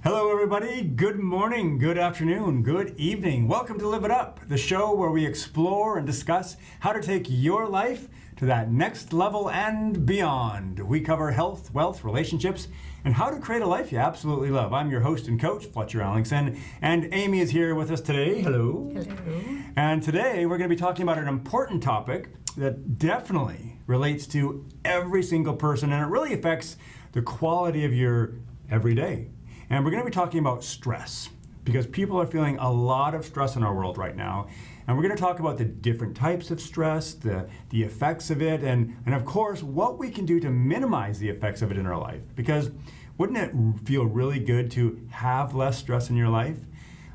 Hello everybody, good morning, good afternoon, good evening. Welcome to Live It Up, the show where we explore and discuss how to take your life to that next level and beyond. We cover health, wealth, relationships, and how to create a life you absolutely love. I'm your host and coach, Fletcher, and Amy is here with us today. Hello. Hello. And today we're going to be talking about an important topic that definitely relates to every single person, and it really affects the quality of your everyday. And we're going to be talking about stress, because people are feeling a lot of stress in our world right now. And we're going to talk about the different types of stress, the effects of it, and of course, what we can do to minimize the effects of it in our life. Because wouldn't it feel really good to have less stress in your life?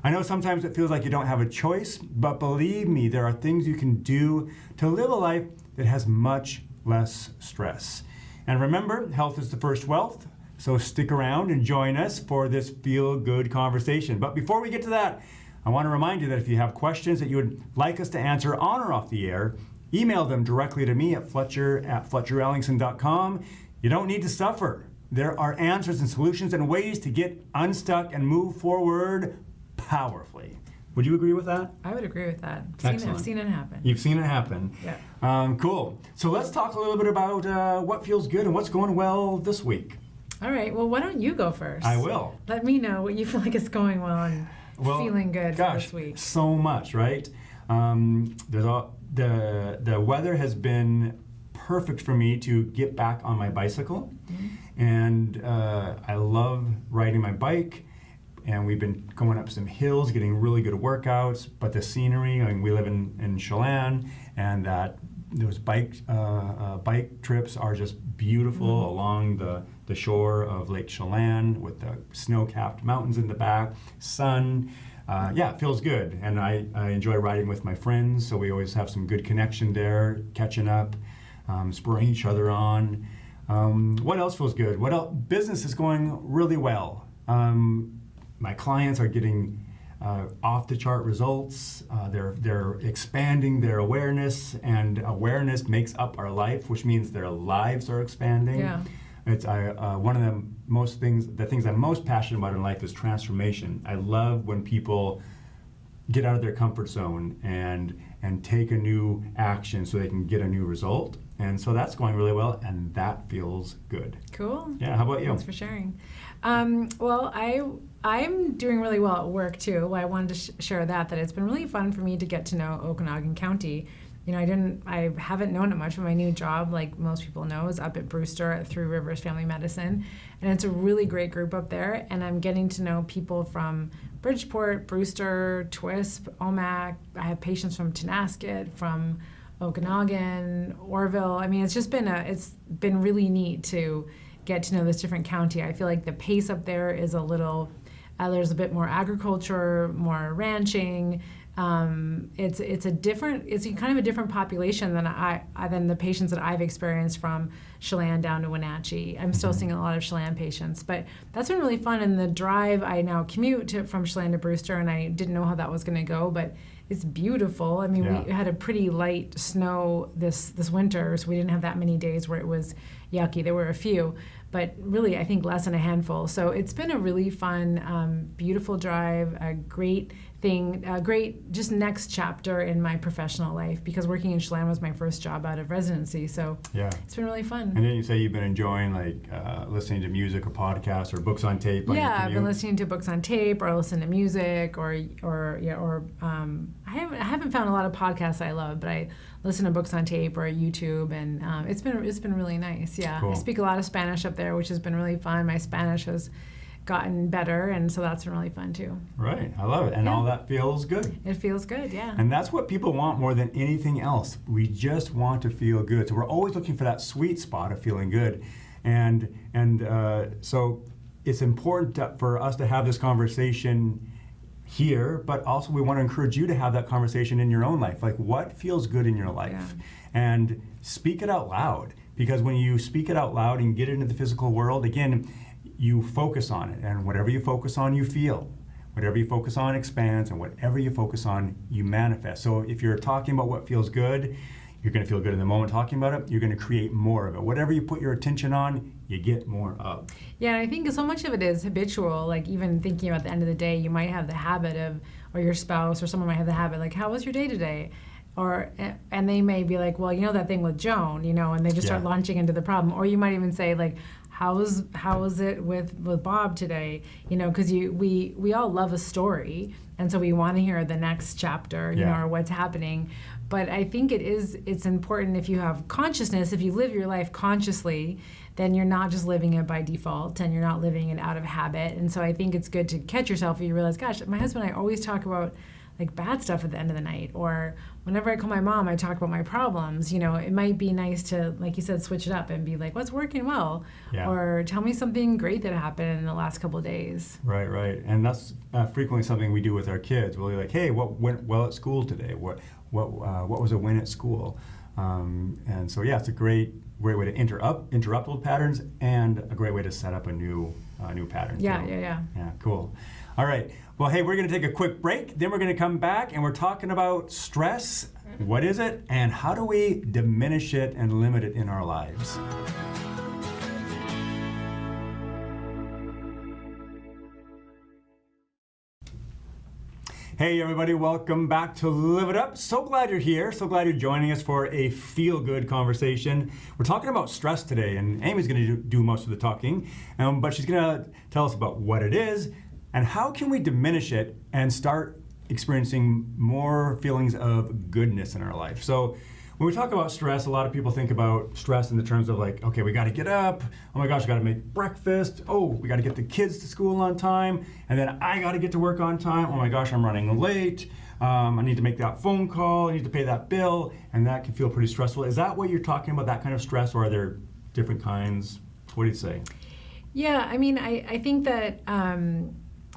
I know sometimes it feels like you don't have a choice, but believe me, there are things you can do to live a life that has much less stress. And remember, health is the first wealth. So stick around and join us for this feel-good conversation. But before we get to that, I want to remind you that if you have questions that you would like us to answer on or off the air, email them directly to me at fletcher@fletcherellingson.com. You don't need to suffer. There are answers and solutions and ways to get unstuck and move forward powerfully. Would you agree with that? I would agree with that. I've seen it happen. You've seen it happen. Yeah. Cool. So let's talk a little bit about what feels good and what's going well this week. All right. Well, why don't you go first? I will. Let me know what you feel like is going well and feeling good for this week. So much, right? The weather has been perfect for me to get back on my bicycle, and I love riding my bike. And we've been going up some hills, getting really good workouts. But the scenery, I mean, we live in Chelan, and those bike trips are just beautiful along the shore of Lake Chelan with the snow-capped mountains in the back, sun. It feels good. And I enjoy riding with my friends, so we always have some good connection there, catching up, spurring each other on. What else feels good? What else? Business is going really well. My clients are getting off-the-chart results. They're expanding their awareness, and awareness makes up our life, which means their lives are expanding. Yeah. It's one of the things I'm most passionate about in life is transformation. I love when people get out of their comfort zone and take a new action so they can get a new result. And so that's going really well, and that feels good. Cool. Yeah, how about you? Thanks for sharing. Well, I'm doing really well at work too. I wanted to share that it's been really fun for me to get to know Okanagan County. You know, I haven't known it much, but my new job, like most people know, is up at Brewster at Three Rivers Family Medicine. And it's a really great group up there. And I'm getting to know people from Bridgeport, Brewster, Twisp, Omak. I have patients from Tonasket, from Okanagan, Orville. I mean, it's been really neat to get to know this different county. I feel like the pace up there is a little, there's a bit more agriculture, more ranching. It's kind of a different population than the patients that I've experienced from Chelan down to Wenatchee. I'm still seeing a lot of Chelan patients, but that's been really fun. And the drive, I now commute from Chelan to Brewster, and I didn't know how that was going to go, but it's beautiful. I mean, we had a pretty light snow this winter, so we didn't have that many days where it was yucky. There were a few, but really, I think less than a handful. So it's been a really fun, beautiful drive, a great thing, a great just next chapter in my professional life, because working in Chelan was my first job out of residency. So it's been really fun. And then you say you've been enjoying listening to music or podcasts or books on tape. I've been listening to books on tape, or listen to music, or I haven't found a lot of podcasts I love, but I listen to books on tape or YouTube, and it's been really nice. Yeah, cool. I speak a lot of Spanish up there, which has been really fun. My Spanish has gotten better, and so that's been really fun too. Right, I love it, and all that feels good. It feels good, yeah. And that's what people want more than anything else. We just want to feel good, so we're always looking for that sweet spot of feeling good, and so it's important for us to have this conversation here, but also we want to encourage you to have that conversation in your own life. Like, what feels good in your life? And speak it out loud, because when you speak it out loud and get into the physical world, again, you focus on it, and whatever you focus on, you feel. Whatever you focus on expands, and whatever you focus on, you manifest. So if you're talking about what feels good, You're going to feel good in the moment talking about it. You're going to create more of it. Whatever you put your attention on, you get more of. Yeah, and I think so much of it is habitual. Like even thinking about the end of the day, you might have the habit of, or your spouse or someone might have the habit, like, how was your day today? And they may be like, well, that thing with Joan, and they just start launching into the problem. Or you might even say, like, how was it with Bob today? Because we all love a story, and so we want to hear the next chapter, or what's happening. But I think it's important if you have consciousness, if you live your life consciously, then you're not just living it by default and you're not living it out of habit. And so I think it's good to catch yourself if you realize, gosh, my husband and I always talk about like bad stuff at the end of the night, or whenever I call my mom, I talk about my problems. It might be nice to, like you said, switch it up and be like, what's working well? Yeah. Or tell me something great that happened in the last couple of days. Right. And that's frequently something we do with our kids. We'll be like, hey, what went well at school today? What was a win at school? And so, it's a great way to interrupt old patterns, and a great way to set up a new pattern. Yeah. Yeah, cool. All right. Well, hey, we're going to take a quick break. Then we're going to come back, and we're talking about stress. What is it, and how do we diminish it and limit it in our lives? Hey everybody, welcome back to Live It Up. So glad you're here. So glad you're joining us for a feel-good conversation. We're talking about stress today, and Amy's going to do most of the talking, but she's going to tell us about what it is and how can we diminish it and start experiencing more feelings of goodness in our life. So when we talk about stress, a lot of people think about stress in the terms of like, okay, we got to get up. Oh my gosh, I got to make breakfast. Oh, we got to get the kids to school on time. And then I got to get to work on time. Oh my gosh, I'm running late. I need to make that phone call. I need to pay that bill. And that can feel pretty stressful. Is that what you're talking about, that kind of stress, or are there different kinds? What do you say? Yeah, I mean, I think that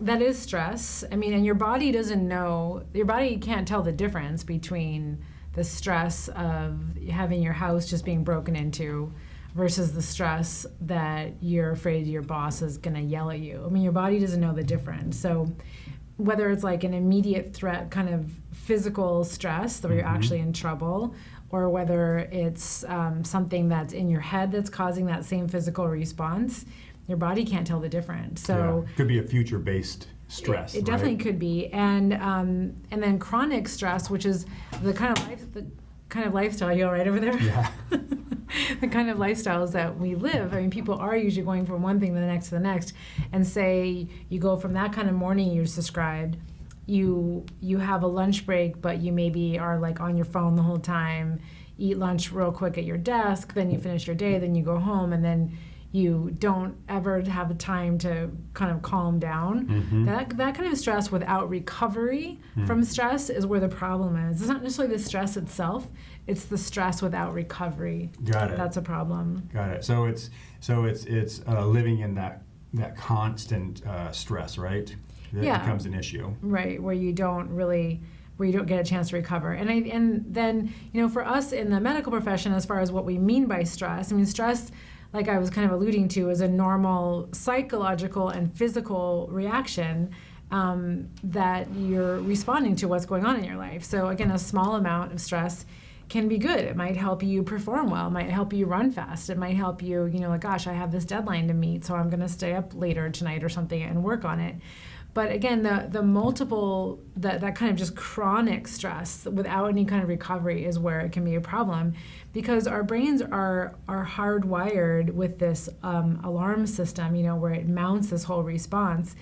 that is stress. I mean, and your body doesn't know, your body can't tell the difference between the stress of having your house just being broken into versus the stress that you're afraid your boss is going to yell at you. I mean, your body doesn't know the difference. So whether it's like an immediate threat, kind of physical stress that you're actually in trouble, or whether it's something that's in your head that's causing that same physical response, your body can't tell the difference. So could be a future-based stress. It definitely could be, and then chronic stress, which is the kind of lifestyle. You all right over there? Yeah. The kind of lifestyles that we live. I mean, people are usually going from one thing to the next, and say you go from that kind of morning you just described. You have a lunch break, but you maybe are like on your phone the whole time. Eat lunch real quick at your desk, then you finish your day, then you go home, and then you don't ever have the time to kind of calm down. That kind of stress without recovery from stress is where the problem is. It's not necessarily the stress itself, it's the stress without recovery. Got it. That's a problem. Got it. So it's living in that constant stress, right? That becomes an issue. Right, where you don't get a chance to recover. And then, for us in the medical profession, as far as what we mean by stress, I mean, stress, like I was kind of alluding to, is a normal psychological and physical reaction that you're responding to what's going on in your life. So again, a small amount of stress can be good. It might help you perform well. It might help you run fast. It might help you, like, gosh, I have this deadline to meet, so I'm going to stay up later tonight or something and work on it. But again, the multiple, that kind of just chronic stress without any kind of recovery is where it can be a problem, because our brains are hardwired with this alarm system, where it mounts this whole response,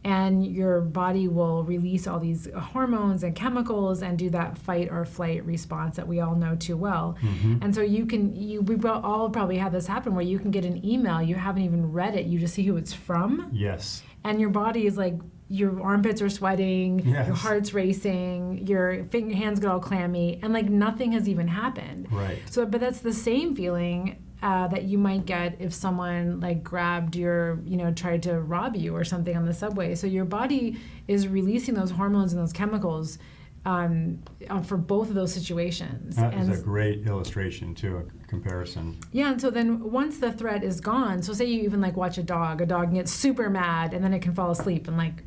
and your body will release all these hormones and chemicals and do that fight or flight response that we all know too well. And so we all probably have this happen where you can get an email, you haven't even read it, you just see who it's from. Yes. And your body is like, your armpits are sweating, yes. Your heart's racing, your hands get all clammy, and like nothing has even happened. Right. So, but that's the same feeling that you might get if someone like grabbed tried to rob you or something on the subway. So your body is releasing those hormones and those chemicals for both of those situations. That is a great illustration too, a comparison. Yeah, and so then once the threat is gone, so say you even like watch a dog can get super mad and then it can fall asleep and like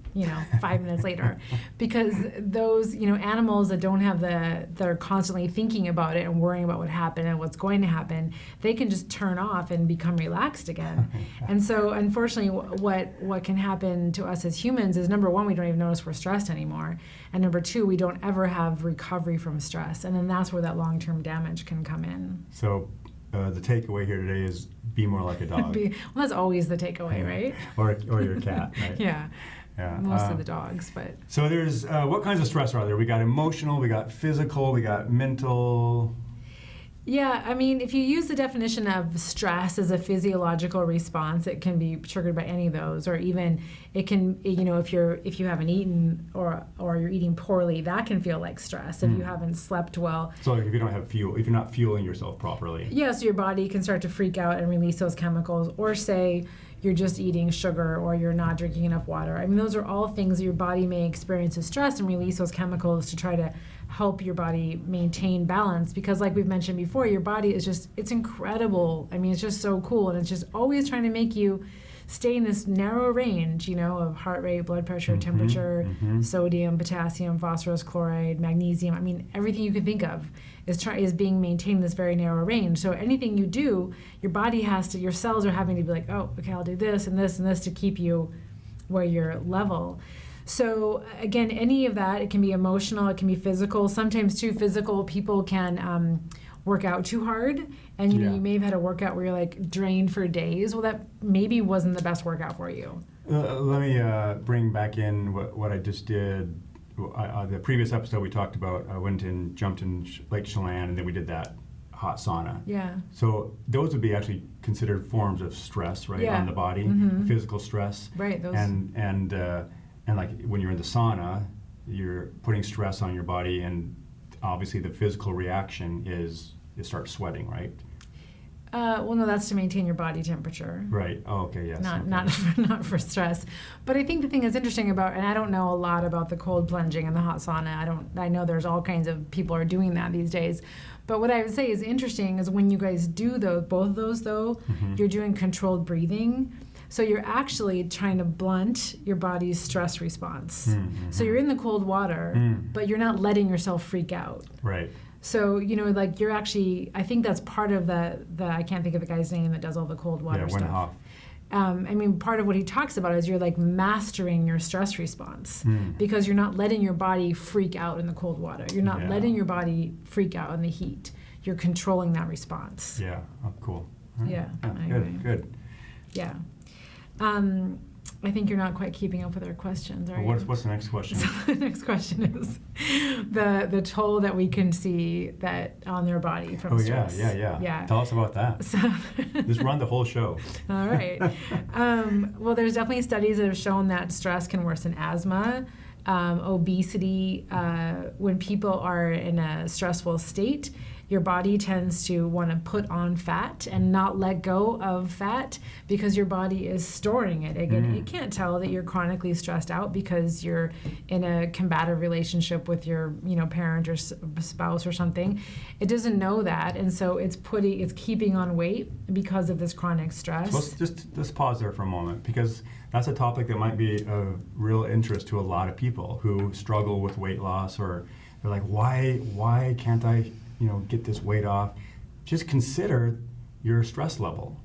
5 minutes later, because those, animals that don't have they're constantly thinking about it and worrying about what happened and what's going to happen, they can just turn off and become relaxed again. And so unfortunately, what can happen to us as humans is, number one, we don't even notice we're stressed anymore. And number two, we don't ever have recovery from stress. And then that's where that long-term damage can come in. So the takeaway here today is be more like a dog. Well, that's always the takeaway, right? Or your cat, right? Yeah. Yeah. Most of the dogs, but. So there's, what kinds of stress are there? We got emotional, we got physical, we got mental. Yeah, I mean, if you use the definition of stress as a physiological response, it can be triggered by any of those, or even it can, if you haven't eaten or you're eating poorly, that can feel like stress. If you haven't slept well. So if you don't have fuel, if you're not fueling yourself properly. Yeah, so your body can start to freak out and release those chemicals, or say you're just eating sugar or you're not drinking enough water. I mean, those are all things that your body may experience as stress and release those chemicals to try to help your body maintain balance, because like we've mentioned before, your body is just, it's incredible. I mean, it's just so cool, and it's just always trying to make you stay in this narrow range, of heart rate, blood pressure, temperature, sodium, potassium, phosphorus, chloride, magnesium. I mean, everything you can think of is being maintained in this very narrow range. So anything you do, your body your cells are having to be like, oh, okay, I'll do this and this and this to keep you where you're level. So again, any of that, it can be emotional, it can be physical. Sometimes too, physical, people can work out too hard, and you may have had a workout where you're like drained for days. Well, that maybe wasn't the best workout for you. Let me bring back in what I just did. The previous episode we talked about, I went and jumped in Lake Chelan, and then we did that hot sauna. Yeah. So those would be actually considered forms of stress, right, on the body, physical stress. Right. Those. And like when you're in the sauna, you're putting stress on your body, and obviously the physical reaction is you start sweating, right? Well, no, that's to maintain your body temperature. Right. Oh, okay. Yes. Not for stress. But I think the thing that's interesting about, and I don't know a lot about the cold plunging and the hot sauna. I know there's all kinds of people are doing that these days. But what I would say is interesting is when you guys do both of those though, you're doing controlled breathing. So you're actually trying to blunt your body's stress response. So you're in the cold water, but you're not letting yourself freak out. Right. So, like you're actually, I think that's part of the I can't think of the guy's name that does all the cold water stuff. Hoff. I mean, part of what he talks about is you're like mastering your stress response because you're not letting your body freak out in the cold water. You're not letting your body freak out in the heat. You're controlling that response. Yeah. Oh, cool. Yeah. Good. Yeah. I think you're not quite keeping up with our questions, are you? What's the next question? So the next question is the toll that we can see that on their body from stress. Yeah. Tell us about that. So Just run the whole show. All right. Well, there's definitely studies that have shown that stress can worsen asthma, obesity. When people are in a stressful state, your body tends to want to put on fat and not let go of fat because your body is storing it. Again, it can't tell that you're chronically stressed out because you're in a combative relationship with your, parent or spouse or something. It doesn't know that, and so it's keeping on weight because of this chronic stress. So let's pause there for a moment, because that's a topic that might be of real interest to a lot of people who struggle with weight loss, or they're like, why can't I get this weight off? Just consider your stress level.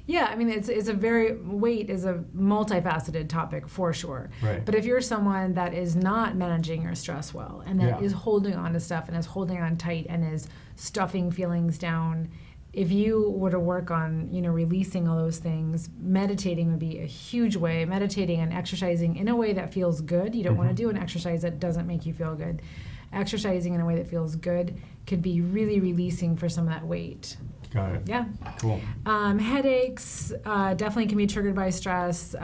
Yeah, I mean, weight is a multifaceted topic for sure. Right. But if you're someone that is not managing your stress well, and that is holding on to stuff and is holding on tight and is stuffing feelings down, if you were to work on, releasing all those things, meditating would be a huge way. Meditating and exercising in a way that feels good. You don't want to do an exercise that doesn't make you feel good. Exercising in a way that feels good could be really releasing for some of that weight. Got it. Yeah. Cool. Headaches definitely can be triggered by stress.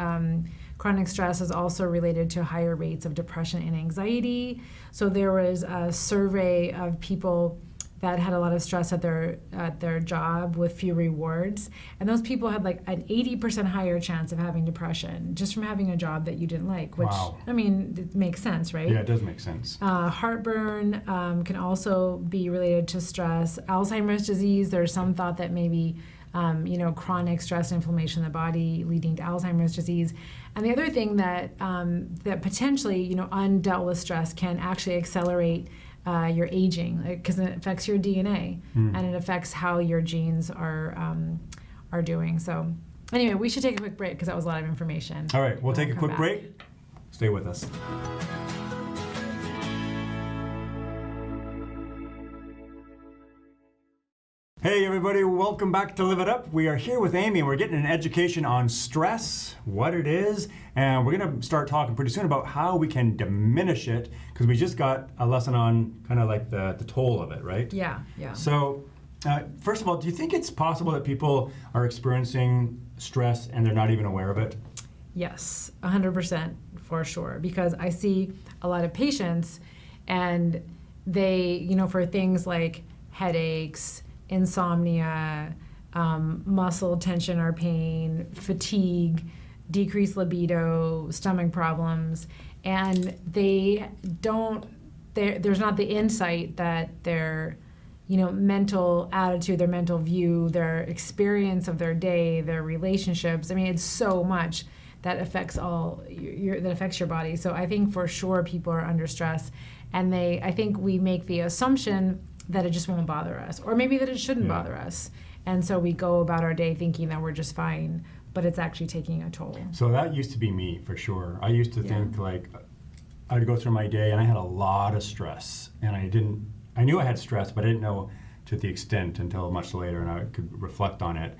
Chronic stress is also related to higher rates of depression and anxiety. So there was a survey of people that had a lot of stress at their job with few rewards, and those people had like an 80% higher chance of having depression just from having a job that you didn't like, which I mean, it makes sense, right? Yeah, it does make sense. Heartburn can also be related to stress. Alzheimer's disease, there's some thought that maybe chronic stress and inflammation in the body leading to Alzheimer's disease. And the other thing that that potentially, undealt with stress can actually accelerate your aging, because it affects your DNA and it affects how your genes are doing. So anyway, we should take a quick break because that was a lot of information. All right, we'll take a come quick back. break. Stay with us. Hey everybody, welcome back to Live It Up. We are here with Amy and we're getting an education on stress, what it is, and we're going to start talking pretty soon about how we can diminish it, because we just got a lesson on kind of like the toll of it, right? Yeah. So, first of all, do you think it's possible that people are experiencing stress and they're not even aware of it? Yes, 100% for sure, because I see a lot of patients and they, for things like headaches, insomnia, muscle tension or pain, fatigue, decreased libido, stomach problems, and there's not the insight that their mental attitude, their mental view, their experience of their day, their relationships. I mean, it's so much that affects that affects your body. So I think for sure people are under stress, and I think we make the assumption that it just won't bother us, or maybe that it shouldn't bother us. And so we go about our day thinking that we're just fine, but it's actually taking a toll. So that used to be me, for sure. I used to think like, I'd go through my day and I had a lot of stress, and I knew I had stress, but I didn't know to the extent until much later, and I could reflect on it.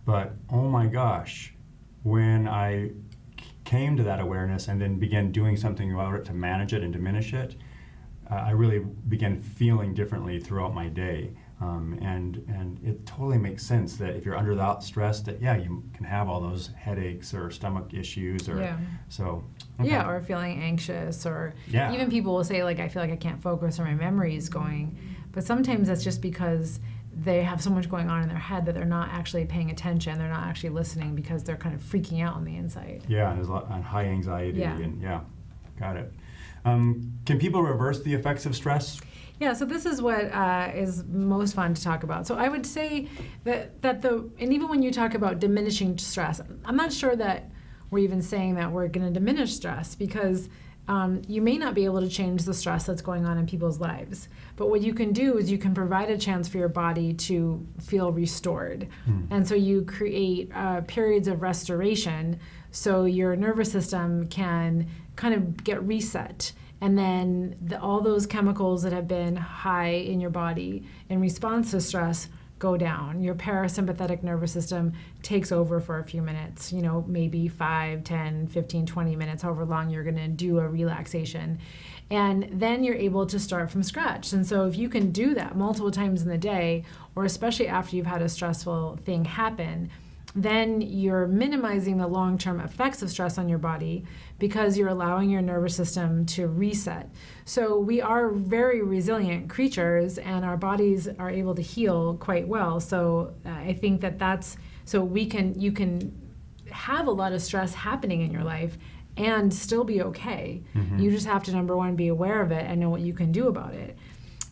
But oh my gosh, when I came to that awareness and then began doing something about it to manage it and diminish it, I really began feeling differently throughout my day, and it totally makes sense that if you're under that stress, that you can have all those headaches or stomach issues, or so. Okay. Yeah, or feeling anxious, or even people will say like, I feel like I can't focus or my memory is going, but sometimes that's just because they have so much going on in their head that they're not actually paying attention, they're not actually listening, because they're kind of freaking out on the inside. Yeah, and there's a lot on high anxiety, and got it. Can people reverse the effects of stress? Yeah, so this is what is most fun to talk about. So I would say that and even when you talk about diminishing stress, I'm not sure that we're even saying that we're going to diminish stress, because you may not be able to change the stress that's going on in people's lives. But what you can do is you can provide a chance for your body to feel restored. And so you create periods of restoration so your nervous system can kind of get reset. And then all those chemicals that have been high in your body in response to stress go down. Your parasympathetic nervous system takes over for a few minutes, maybe 5, 10, 15, 20 minutes, however long you're going to do a relaxation. And then you're able to start from scratch. And so if you can do that multiple times in the day, or especially after you've had a stressful thing happen, then you're minimizing the long-term effects of stress on your body, because you're allowing your nervous system to reset. So we are very resilient creatures, and our bodies are able to heal quite well. So I think so you can have a lot of stress happening in your life and still be okay. You just have to, number one, be aware of it and know what you can do about it.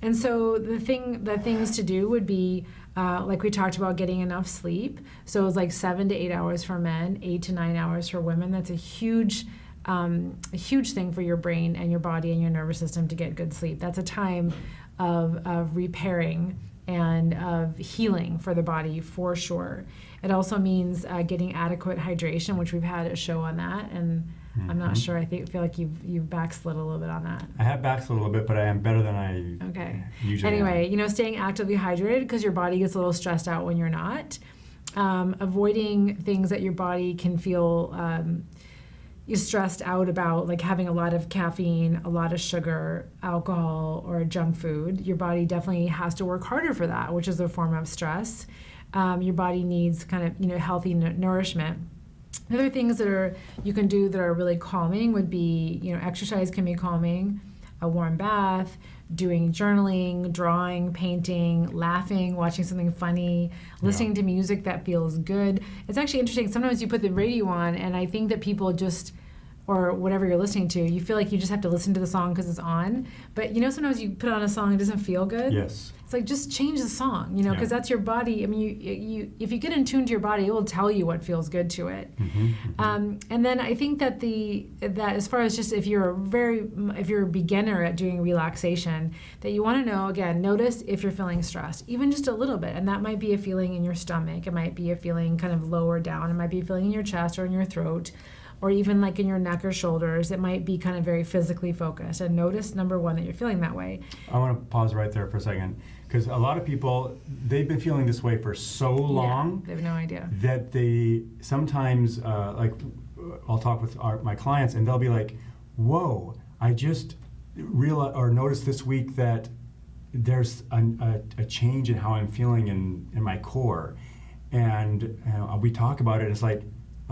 And so the things to do would be, like we talked about, getting enough sleep. So it's like 7 to 8 hours for men, 8 to 9 hours for women. That's a huge thing for your brain and your body and your nervous system to get good sleep. That's a time of repairing and of healing for the body, for sure. It also means getting adequate hydration, which we've had a show on that, and I'm not sure. I feel like you've backslid a little bit on that. I have backslid a little bit, but I am better than I usually am. Staying actively hydrated, because your body gets a little stressed out when you're not. Avoiding things that your body can feel stressed out about, like having a lot of caffeine, a lot of sugar, alcohol, or junk food. Your body definitely has to work harder for that, which is a form of stress. Your body needs kind of healthy nourishment. Other things that you can do that are really calming would be, exercise can be calming, a warm bath, doing journaling, drawing, painting, laughing, watching something funny, listening to music that feels good. It's actually interesting. Sometimes you put the radio on, and I think that people or whatever you're listening to, you feel like you just have to listen to the song because it's on. But sometimes you put on a song, it doesn't feel good. Yes. It's like, just change the song, because that's your body. I mean, you if you get in tune to your body, it will tell you what feels good to it. And then I think that that as far as just if you're a beginner at doing relaxation, that you want to know, again, notice if you're feeling stressed, even just a little bit. And that might be a feeling in your stomach. It might be a feeling kind of lower down. It might be a feeling in your chest or in your throat, or even like in your neck or shoulders. It might be kind of very physically focused. And notice, number one, that you're feeling that way. I want to pause right there for a second, because a lot of people, they've been feeling this way for so long. They have no idea. That they sometimes, I'll talk with my clients, and they'll be like, whoa, I just noticed this week that there's a change in how I'm feeling in my core. And we talk about it, it's like,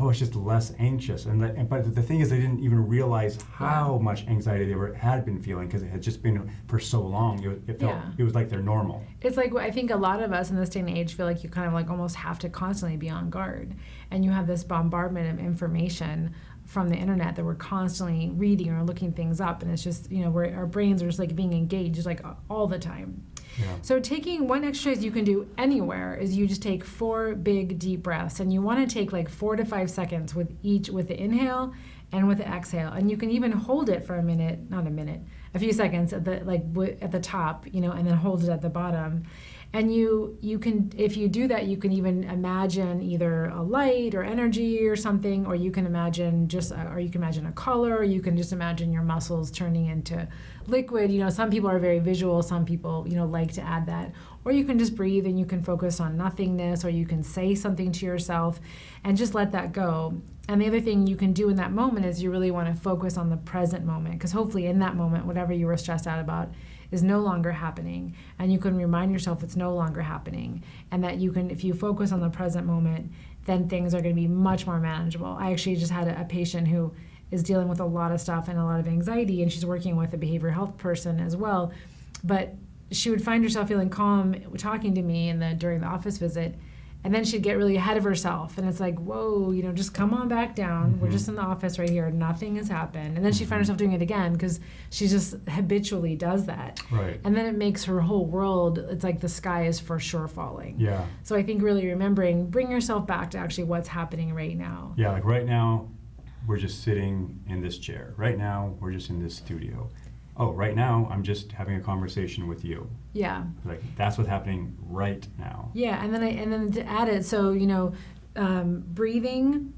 oh, it's just less anxious. But the thing is, they didn't even realize how much anxiety they had been feeling, because it had just been for so long. It was like they're normal. It's like, I think a lot of us in this day and age feel like you kind of like almost have to constantly be on guard. And you have this bombardment of information from the internet that we're constantly reading or looking things up. And it's just, our brains are just like being engaged like all the time. Yeah. So taking one exercise you can do anywhere is you just take 4 big deep breaths, and you want to take like 4 to 5 seconds with the inhale and with the exhale, and you can even hold it for a few seconds at the top, and then hold it at the bottom. And you can, if you do that, you can even imagine either a light or energy or something, or you can imagine a color, or you can just imagine your muscles turning into liquid. Some people are very visual, some people, like to add that. Or you can just breathe and you can focus on nothingness, or you can say something to yourself and just let that go. And the other thing you can do in that moment is you really want to focus on the present moment, because hopefully in that moment, whatever you were stressed out about is no longer happening, and you can remind yourself it's no longer happening, and that you can, if you focus on the present moment, then things are going to be much more manageable. I actually just had a patient who is dealing with a lot of stuff and a lot of anxiety, and she's working with a behavioral health person as well, but she would find herself feeling calm talking to me during the office visit, and then she'd get really ahead of herself, and it's like, whoa, just come on back down. We're just in the office right here. Nothing has happened. And then she'd find herself doing it again, because she just habitually does that. Right. And then it makes her whole world, it's like the sky is for sure falling. Yeah. So I think really bring yourself back to actually what's happening right now. Yeah, like right now, we're just sitting in this chair. Right now, we're just in this studio. Oh, right now, I'm just having a conversation with you. Yeah. Like, that's what's happening right now. Yeah, and then to add it, so breathing,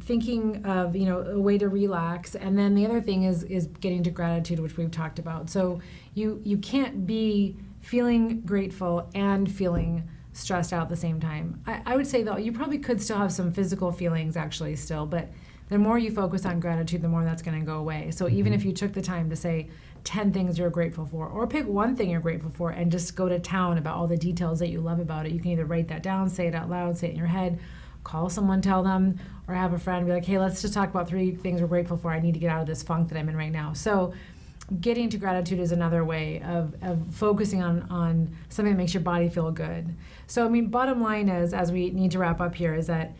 thinking of a way to relax, and then the other thing is getting to gratitude, which we've talked about. So you can't be feeling grateful and feeling stressed out at the same time. I would say though, you probably could still have some physical feelings actually still, but the more you focus on gratitude, the more that's going to go away. So even if you took the time to say 10 things you're grateful for, or pick one thing you're grateful for and just go to town about all the details that you love about it. You can either write that down, say it out loud, say it in your head, call someone, tell them, or have a friend be like, hey, let's just talk about 3 things we're grateful for. I need to get out of this funk that I'm in right now. So getting to gratitude is another way of focusing on something that makes your body feel good. So, bottom line is, as we need to wrap up here, is that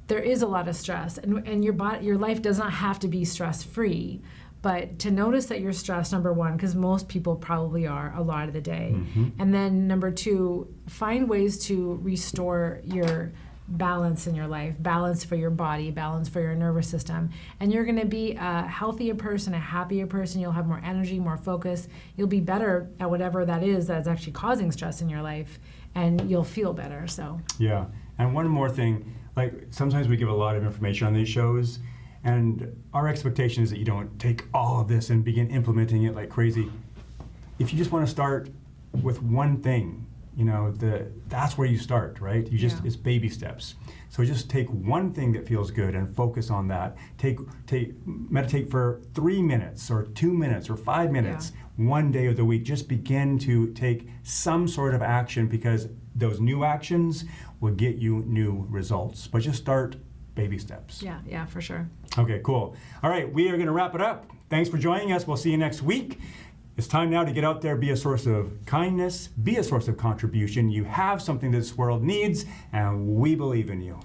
there is a lot of stress, and your life does not have to be stress-free, but to notice that you're stressed, number one, because most people probably are a lot of the day, and then number 2, find ways to restore your balance in your life, balance for your body, balance for your nervous system, and you're going to be a healthier person, a happier person. You'll have more energy, more focus. You'll be better at whatever that is that's actually causing stress in your life, and you'll feel better. So yeah, and one more thing. Like, sometimes we give a lot of information on these shows, and our expectation is that you don't take all of this and begin implementing it like crazy. If you just want to start with one thing, that's where you start, right? It's baby steps. So just take one thing that feels good and focus on that. Meditate for 3 minutes or 2 minutes or 5 minutes one day of the week. Just begin to take some sort of action, because those new actions will get you new results. But just start baby steps. Yeah, for sure. Okay, cool. All right, we are going to wrap it up. Thanks for joining us. We'll see you next week. It's time now to get out there, be a source of kindness, be a source of contribution. You have something this world needs, and we believe in you.